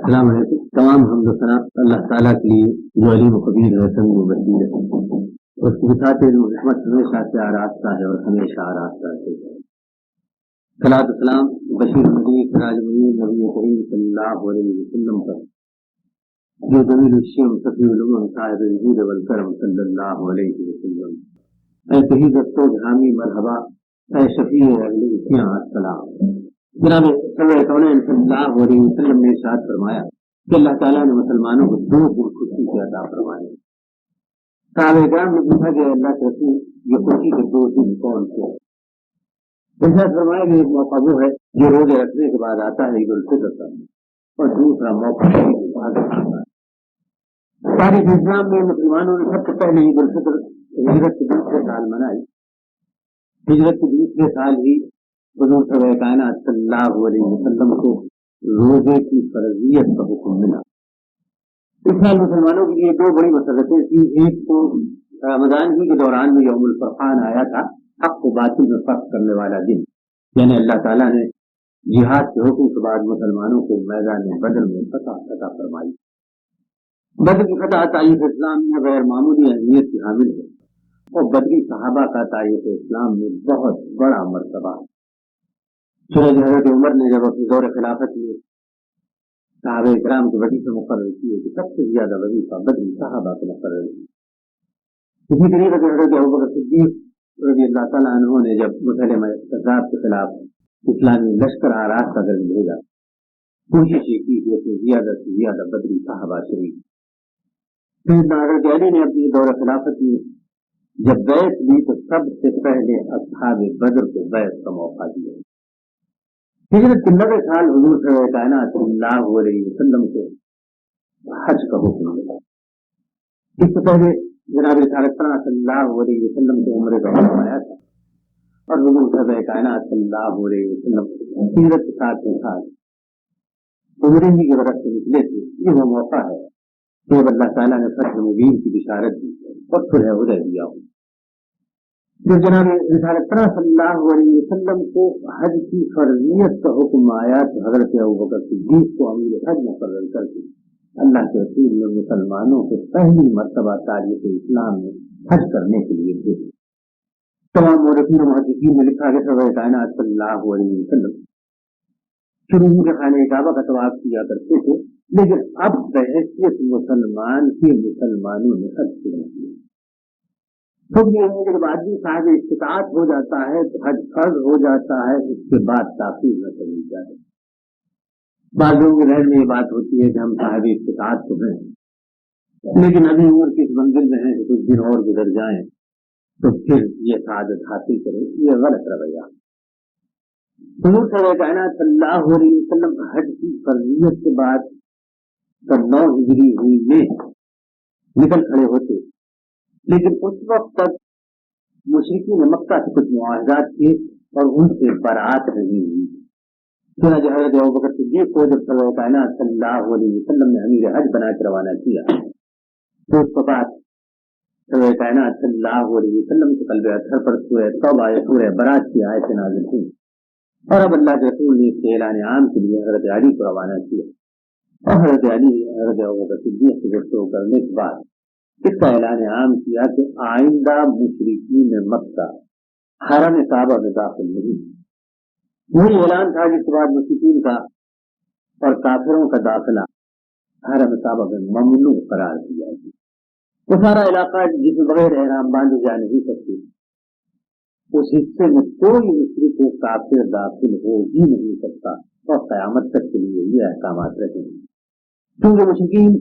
السلام علیکم. تمام حمد و ثنا اللہ تعالیٰ کے لیے جو علیم و خبیر ہے, سمیع و بصیر ہے. اس کے ساتھ رحمت ہمیشہ سے آراستہ ہے اور ہمیشہ آراستہ ہے. صلاۃ السلام بشیر نذیر سراج منیر نبی کریم صلی اللہ علیہ وسلم پر, جو جمیل الشیم صفی العلوم صاحب الجود والکرم صلی اللہ علیہ وسلم. اے شہید الصوت حامی مرحبا, اے شفیع اہل اسیاں السلام. جناب صلی اللہ علیہ وسلم نے ارشاد فرمایا کہ اللہ تعالیٰ نے مسلمانوں کو 2 دن خوشی سے عطا فرمائے. صحابہ کرام نے پوچھا کہ اللہ کے رسول, یہ خوشی کے 2 دن کون سے؟ ارشاد فرمایا کہ ایک موقع وہ ہے جو روزے رکھنے کے بعد آتا ہے, عید الفطر کا, اور دوسرا موقع آتا ہے. تاریخ اسلام میں مسلمانوں نے سب سے پہلے عید الفطر ہجرت کے 2 سال منائی. ہجرت کے 2 سال ہی حضور صلی کائنات صلی اللہ علیہ وسلم کو روزے کی فرضیت کا حکم ملا. اس سال مسلمانوں کے لیے 2 بڑی مسرتیں تھیں. ایک تو رمضان ہی کے دوران میں یوم الفرقان آیا تھا, حق و باطل میں فرق کرنے والا دن. یعنی اللہ تعالیٰ نے جہاد کے حکم کے بعد مسلمانوں کو میدان بدر میں فتح فرمائی. بدر کی فتح تاریخ اسلام میں غیر معمولی اہمیت کی حامل ہے, اور بدری صحابہ کا تاریخ اسلام میں بہت بڑا مرتبہ ہے. حضرت عمر نے جب اپنے دور خلافت میں صحابہ کرام کے وظیفے مقرر کیے تو سب سے زیادہ وظیفہ بدری صحابہ کو مقرر کیا. اسی طریقے سے حضرت ابوبکر صدیق رضی اللہ تعالیٰ عنہ نے جب مسلمہ کذاب کے خلاف اسلامی لشکر آراستہ کر بھیجا, کوشش یہ کی کہ اسے زیادہ سے زیادہ بدری صحابہ شریک. حضرت علی نے اپنی دور خلافت میں جب بیعت لی تو سب سے پہلے اصحاب بدر کو بیعت کا موقع دیا. ہجرت کے 90 سال حضور صلی کائنات صلی اللہ علیہ وسلم کو حج کا حکم ملا. اس سے پہلے جناب رسالت صلی اللہ علیہ وسلم کو عمرے کا حکم آیا تھا, اور حضور صلی کائنات صلی اللہ علیہ وسلم ہجرت کے 7 سال عمرے ہی کی طرف سے نکلے تھے. یہ وہ موقع ہے جب اللہ تعالیٰ نے فتح مبین کی بشارت دی اور صلح حدیبیہ ہو. جب جناب رسالت صلی اللہ علیہ وسلم کو حج کی فرضیت کا حکم آیا تو حضرت ابوبکر صدیق کو امیر حج مقرر کر کے اللہ کے رسول نے مسلمانوں کو پہلی مرتبہ تاریخ اسلام میں حج کرنے کے لیے بھیجا. تمام مورخین و محدثین نے لکھا کہ سرور کائنات صلی اللہ علیہ وسلم شروع میں خانہ کعبہ کا طواف کیا کرتے تھے, لیکن اب بحیثیت مسلمان کے مسلمانوں نے حج شروع کیا. خود یہ ہونے کے بعد بھی صاحب استطاعت ہو جاتا ہے تو حج فرض ہو جاتا ہے, اس کے بعد تاخیر نہ کرنی چاہیے. بعض لوگوں کے ذہن میں یہ بات ہوتی ہے کہ ہم صاحب استطاعت تو ہیں لیکن ابھی عمر کی اس منزل میں ہیں کہ کچھ دن اور گزر جائیں تو پھر یہ سعادت حاصل کریں. یہ غلط رویہ. حضور صلی کائنات صلی اللہ علیہ وسلم حج کی فرضیت کے بعد 9 ہجری ہوئی میں نکل کھڑے ہوتے, لیکن اس وقت تک مشرکین مکہ سے کچھ معاہدات تھے اور ان سے برات نہیں ہوئی. چنانچہ حضرت ابوبکر صدیق کو جب سرور کائنات صلی اللہ علیہ وسلم نے امیر حج بنا کے روانہ کیا تو اس کے بعد سرور کائنات صلی اللہ علیہ وسلم کے قلب اطہر پر سورہ توبہ یا سورہ برات کی آیتیں نازل ہوئی, اور اب اللہ کے رسول نے اس کے اعلان عام کے لیے حضرت علی کو روانہ کیا. اور حضرت علی حضرت ابوبکر صدیق سے گفتگو کرنے کے بعد اس کا اعلان عام کیا کہ آئندہ مشرکین مکہ حرم کعبہ میں داخل نہیں. وہی اعلان تھا جس کے بعد مشرکین کا اور کافروں کا داخلہ حرم کعبہ میں ممنوع قرار دیا گیا. وہ سارا علاقہ جس میں بغیر احرام باندھے جا نہیں سکتے, اس حصے میں کوئی مشرک و کافر داخل ہو ہی نہیں سکتا, اور قیامت تک کے لیے یہ احکامات رکھیں گے. کیونکہ مشرکین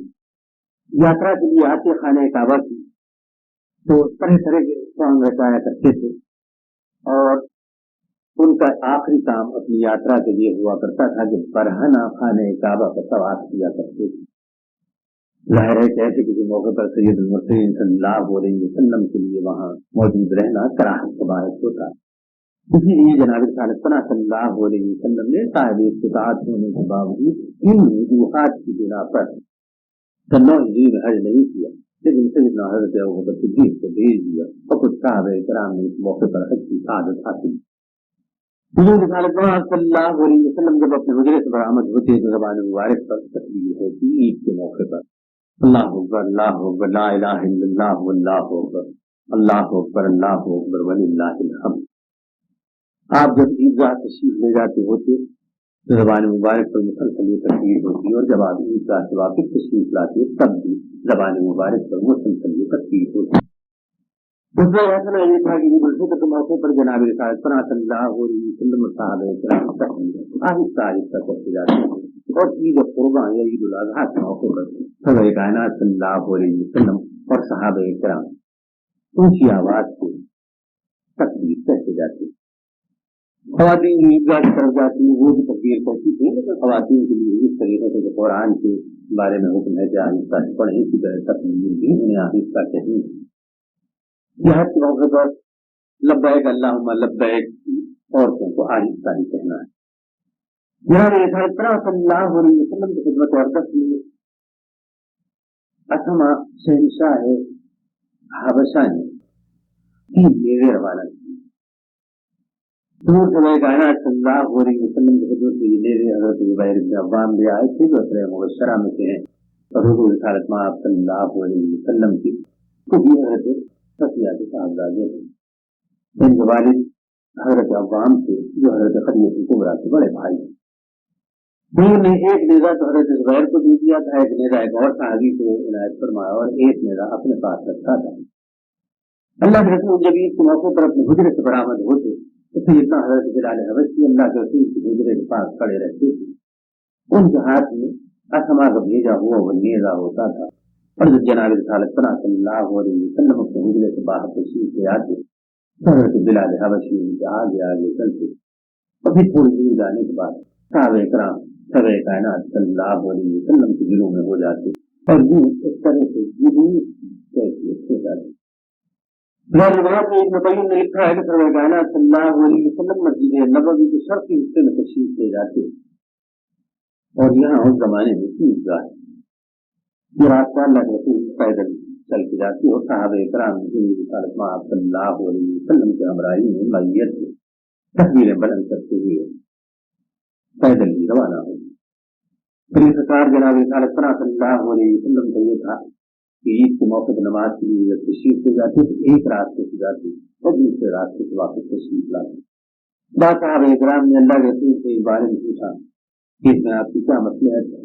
یاترا کے لیے آتے خانہ کعبہ کی تو طرح طرح کے کام رچایا کرتے تھے, اور ان کا آخری کام اپنی یاترا کے لیے ہوا کرتا تھا کہ برہنہ خانہ کعبہ کا طواف کیا کرتے تھے. ظاہر ہے کہ ایسے کسی موقع پر سید المرسلین صلی اللہ علیہ وسلم کے لیے وہاں موجود رہنا کراہت کا باعث ہوتا. اسی لیے جناب رسالت صلی اللہ علیہ وسلم نے صاحب استطاعت ہونے کے باوجود ان وجوہات کی بنا پر 9 ہجری میں حج نہیں کیا, لیکن سیدنا حضرت ابوبکر صدیق کو بھیج دیا, اور کچھ صحابہ کرام نے اس موقع پر حج کی سعادت حاصل. حضور رسالت صلی اللہ علیہ وسلم جب اپنے حجرے سے برآمد ہوتے تو زبان مبارک پر تکبیر ہوتی عید کے موقع پر، اللہ اکبر اللہ اکبر لا الہ الا اللہ واللہ اکبر اللہ اکبر اللہ اکبر وللہ الحمد۔ آپ جب عیدگاہ تشریف لے جاتے ہوتے تو زبان مبارک پر مسلسل یہ تکبیر ہوتی، اور جب آپ عیدگاہ سے واپس تشریف لاتے تب بھی زبان مبارک پر مسلسل یہ تکبیر ہوتی۔ اس میں ایسا یہ تھا کہ عید الفطر کے موقع پر جناب رسالت صلی اللہ علیہ وسلم صحابہ کرام آہستہ آہستہ کرتے جاتے ہیں، اور عید قربان یا عید الاضحیٰ کے موقع پر صدر کائنات صلی اللہ علیہ وسلم اور صحابہ کرام اونچی آواز سے تکبیر کہتے جاتے ہیں۔ خواتین عیدگاہ کی طرف جاتی ہیں وہ بھی تکبیر کہتی تھیں، لیکن خواتین کے لیے اس طریقے سے جو قرآن کے بارے میں حکم ہے کہ آہستہ سے پڑھیں، اسی طرح تکبیر بھی انہیں آہستہ کہیں۔ یہاں کے موقع پر لبیک اللہم لبیک عورتوں کو آہستہ ہی کہنا ہے۔ جناب رسالت صلی اللہ علیہ وسلم کی خدمت اقدس میں اسما شہنشاہ حبشہ نے 3 میوے روانہ کیے۔ حضور صلی کائنات صلی اللہ علیہ وسلم کی خدمت میں یہ میوے حضرت زبیر بن عوام لے آئے تھے جو اسرہ مبشرہ میں سے ہیں، اور حضور رسالت صلی اللہ علیہ وسلم کی خود ہی حضرت صفیہ کے صاحبزادے ہیں۔ ان کے والد حضرت عوام سے جو حضرت خدیجہ کبریٰ کے بڑے بھائی ہیں۔ انہوں نے ایک نیزہ تو حضرت زبیر کو دے دیا تھا، ایک نیزہ ایک اور صحابی کو عنایت فرمایا، اور ایک نیزہ اپنے پاس رکھا تھا۔ اللہ کے رسول جب عید کے موقع پر اپنے حجرے سے برآمد ہوتے تو سیدنا حضرت بلال حبشی اللہ کے رسول کے حجرے کے پاس کھڑے رہتے تھے، ان کے ہاتھ میں اسما کا بھیجا ہوا وہ نیزہ ہوتا تھا، اور جب جناب رسالت صلی اللہ علیہ وسلم اپنے حجرے سے باہر تشریف لے آتے حضرت بلال حبشی ان کے آگے آگے چلتے، اور پھر تھوڑی دور جانے کے بعد صحابہ کرام سب کائنات صلی اللہ علیہ وسلم کے دلوں میں ہو جاتے، اور وہ اس طرح سے کیفیت ہو جاتے۔ روایت میں ابن قیم نے لکھا ہے کہ سب کائنات صلی اللہ علیہ وسلم مسجد نبوی کے شرقی حصے میں تشریف لے جاتے، اور یہاں اس زمانے میں عیدگاہ ہے۔ یہ راستہ اللہ کے رسول پیدل چل کے جاتی، اور صحابہ کرام رسالت صلی اللہ علیہ وسلم کے ہمراہی میں میت سے تکبیریں بلند کرتے ہوئے پیدل ہی روانہ ہوئی۔ پھر سرکار جناب رسالت صلی اللہ علیہ وسلم کا یہ تھا کہ عید کے موقع پر نماز کے لیے جب تشریف لے جاتے تو ایک راستے سے جاتے اور دوسرے راستے سے واپس تشریف لاتے۔ بعض صحابہ کرام نے اللہ کے رسول سے اس بارے میں پوچھا کہ اس میں آپ کی کیا مصلحت ہے؟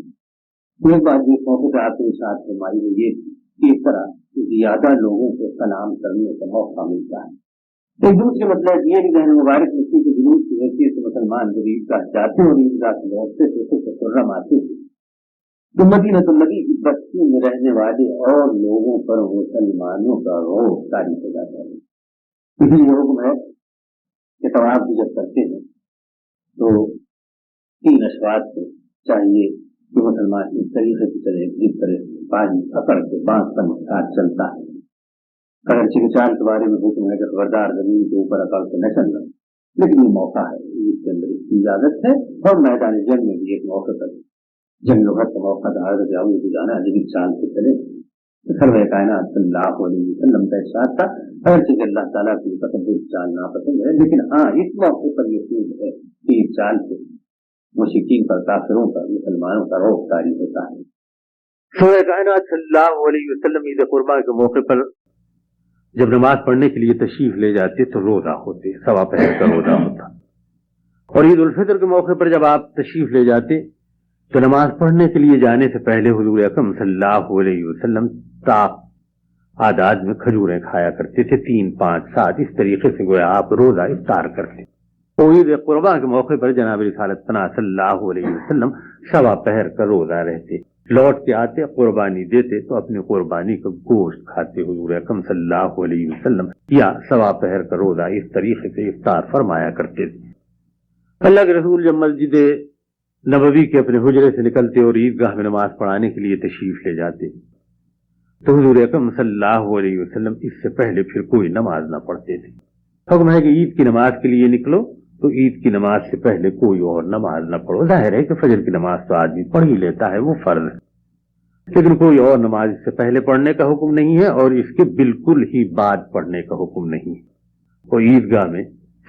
ایک بات جس موقع پر آپ کے ارشاد فرمائی وہ یہ کہ اس طرح زیادہ لوگوں کو سلام کرنے کا موقع ملتا ہے۔ ایک دوسرے مطلب یہ کہ ذہن مبارک مسیح کے جلوس کی حیثیت سے مسلمان جب عیدگاہ جاتے اور عیدگاہ سے لوٹتے تھے تو خرم آتے تھے، تو مدینہ النبی کی بستی میں رہنے والے اور لوگوں پر مسلمانوں کا روح طاری ہو جاتا ہے۔ اسی لیے حکم ہے کہ طواف بھی جب کرتے ہیں تو 3 اشواط سے چاہیے کہ مسلمان اس طریقے سے چلے جس طرح پانی پکڑ کے بانس پر ساتھ چلتا ہے۔ اگرچہ چال کے بارے میں حکم ہے کہ خبردار زمین کے اوپر عقل سے نہ چلنا، لیکن یہ موقع ہے، اس کے اندر اس کی اجازت ہے، اور میدان جنگ میں بھی ایک موقع پر جنگ لغت کا موقع تھا، حضرت ابو جانا جدید چال سے چلے سرور کائنات صلی اللہ علیہ وسلم کا ارشاد تھا، اگرچہ اللہ تعالیٰ کی تقدس چال ناپسند ہے، لیکن ہاں اس موقع پر یہ خوب ہے کہ اس چال سے مشرکین پر، کافروں پر، مسلمانوں کا روح طاری ہوتا ہے۔ سورہ کائنات صلی اللہ علیہ وسلم عید قربان کے موقع پر جب نماز پڑھنے کے لیے تشریف لے جاتے تو روزہ ہوتے، سوا پہر کا روزہ ہوتا، اور عید الفطر کے موقع پر جب آپ تشریف لے جاتے تو نماز پڑھنے کے لیے جانے سے پہلے حضور اکرم صلی اللہ علیہ وسلم طاق آداد میں کھجوریں کھایا کرتے تھے، 3، 5، 7 اس طریقے سے گویا آپ روزہ افطار کرتے۔ اور عید قربان کے موقع پر جناب رسالت صلی اللہ علیہ وسلم سوا پہر کا روزہ رہتے، لوٹ کے آتے قربانی دیتے تو اپنی قربانی کا گوشت کھاتے حضور اکرم صلی اللہ علیہ وسلم، یا سوا پہر کا روزہ اس طریقے سے افطار فرمایا کرتے تھے۔ اللہ کے رسول جب مسجد نبوی کے اپنے حجرے سے نکلتے اور عیدگاہ میں نماز پڑھانے کے لیے تشریف لے جاتے تو حضور اکرم صلی اللہ علیہ وسلم اس سے پہلے پھر کوئی نماز نہ پڑھتے تھے۔ حکم ہے کہ عید کی نماز کے لیے نکلو تو عید کی نماز سے پہلے کوئی اور نماز نہ پڑھو۔ ظاہر ہے کہ فجر کی نماز تو آدمی پڑھ ہی لیتا ہے، وہ فرض ہے، لیکن کوئی اور نماز اس سے پہلے پڑھنے کا حکم نہیں ہے، اور اس کے بالکل ہی بعد پڑھنے کا حکم نہیں ہے۔ اور عیدگاہ میں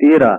13